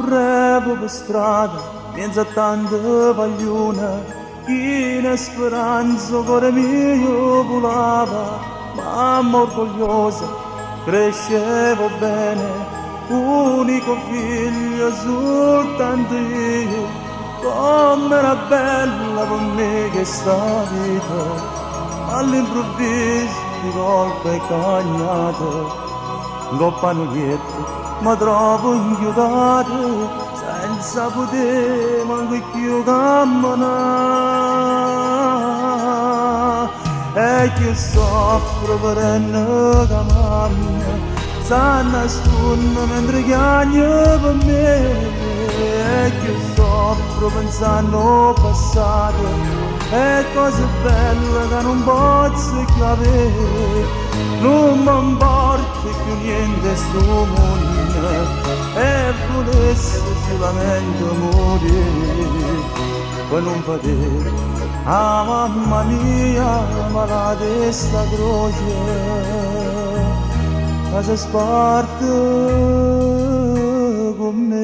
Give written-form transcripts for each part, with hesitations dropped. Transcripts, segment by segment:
correvo per strada, senza tanta pagliona, in speranza cuore mio volava, mamma orgogliosa, crescevo bene, unico figlio soltanto io, come era bella per me che sta vita, all'improvviso di colpa e cagnato, un panoglietto mi trovo inchiodato senza poter manco più camminare e che soffro per una mamma sa nasconde mentre chiagna per me e che soffro pensando al passato e cose belle che non posso più avere non mi importa più niente sto mondo e volessi solamente morire per non vedere a mamma mia ma la testa croce che si sparte con me.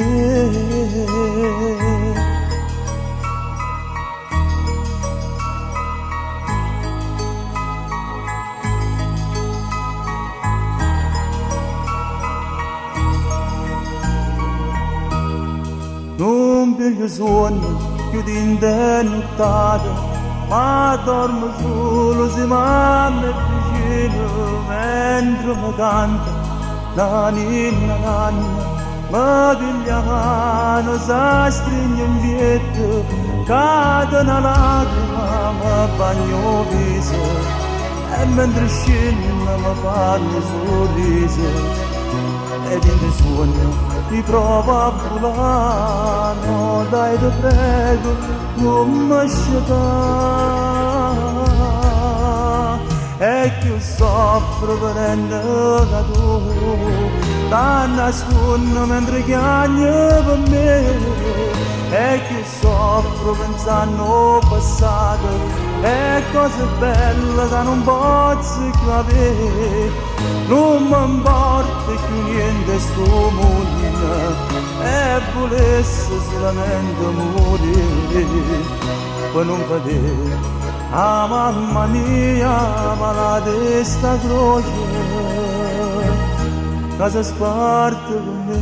Non piglio sonno più di nottata, ma dormo solo se mamma è vicino mentre mi canta la ninna nanna. Mi piglia la mano, si stringe in pietto, cade una lacrima, mi bagno il viso e mentre scende mi fa il sorriso. Ed in sogno ti provo a volare, no dai ti prego, non mi scegliere. E che soffro venendo da tu, da nascondo mentre chiagna per me. E che soffro pensando al passato, e cose belle che non posso più avere. Non mi importa più niente sto mondo e volessi solamente morire per non vedere a mamma mia ma la testa croce che si sparte con me.